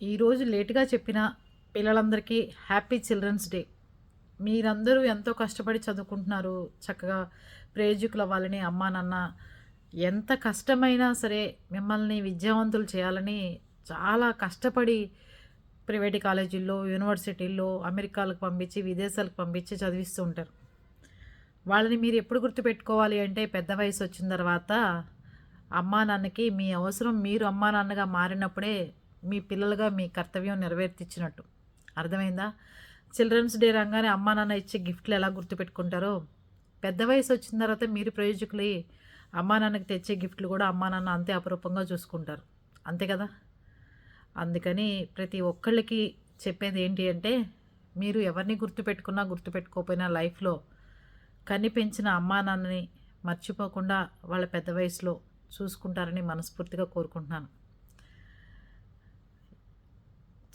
ఈరోజు లేట్గా చెప్పిన పిల్లలందరికీ హ్యాపీ చిల్డ్రన్స్ డే. మీరందరూ ఎంతో కష్టపడి చదువుకుంటున్నారు. చక్కగా ప్రయోజకులు అవ్వాలని అమ్మా నాన్న ఎంత కష్టమైనా సరే మిమ్మల్ని విద్యావంతులు చేయాలని చాలా కష్టపడి ప్రైవేట్ కాలేజీల్లో, యూనివర్సిటీల్లో, అమెరికాలకు పంపించి, విదేశాలకు పంపించి చదివిస్తూ ఉంటారు. వాళ్ళని మీరు ఎప్పుడు గుర్తుపెట్టుకోవాలి అంటే పెద్ద వయసు వచ్చిన తర్వాత అమ్మా నాన్నకి మీ అవసరం మీరు అమ్మా నాన్నగా మారినప్పుడే మీ పిల్లలుగా మీ కర్తవ్యం నెరవేర్తిచ్చినట్టు. అర్థమైందా? చిల్డ్రన్స్ డే రాగానే అమ్మా నాన్న ఇచ్చే గిఫ్ట్లు ఎలా గుర్తుపెట్టుకుంటారో పెద్ద వయసు వచ్చిన తర్వాత మీరు ప్రయోజకులై అమ్మా నాన్నకి తెచ్చే గిఫ్ట్లు కూడా అమ్మా నాన్న అంతే అపురూపంగా చూసుకుంటారు. అంతే కదా? అందుకని ప్రతి ఒక్కళ్ళకి చెప్పేది ఏంటి అంటే మీరు ఎవరిని గుర్తుపెట్టుకున్నా గుర్తుపెట్టుకోకపోయినా లైఫ్లో కనిపెంచిన అమ్మా నాన్నని మర్చిపోకుండా వాళ్ళ పెద్ద వయసులో చూసుకుంటారని మనస్ఫూర్తిగా కోరుకుంటున్నాను.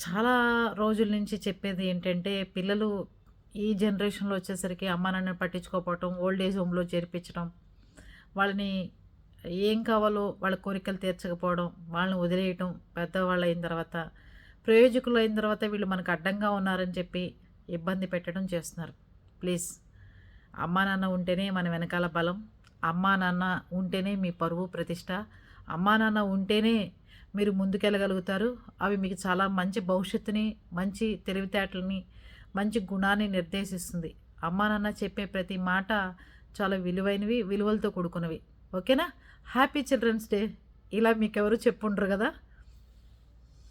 చాలా రోజుల నుంచి చెప్పేది ఏంటంటే పిల్లలు ఈ జనరేషన్లో వచ్చేసరికి అమ్మా నాన్నని పట్టించుకోకపోవటం, ఓల్డ్ ఏజ్ హోమ్లో చేర్పించడం, వాళ్ళని ఏం కావాలో వాళ్ళ కోరికలు తీర్చకపోవడం, వాళ్ళని వదిలేయటం, పెద్దవాళ్ళు అయిన తర్వాత ప్రయోజకులు అయిన తర్వాత వీళ్ళు మనకు అడ్డంగా ఉన్నారని చెప్పి ఇబ్బంది పెట్టడం చేస్తున్నారు. ప్లీజ్, అమ్మా నాన్న ఉంటేనే మన వెనకాల బలం, అమ్మా నాన్న ఉంటేనే మీ పరువు ప్రతిష్ట, అమ్మా నాన్న ఉంటేనే మీరు ముందుకెళ్ళగలుగుతారు. అవి మీకు చాలా మంచి భవిష్యత్తుని, మంచి తెలివితేటలని, మంచి గుణాన్ని నిర్దేశిస్తుంది. అమ్మా నాన్న చెప్పే ప్రతి మాట చాలా విలువైనవి, విలువలతో కూడుకున్నవి. ఓకేనా? Happy children's day. ఇలా మీకెవరు చెప్పుండ్రు కదా.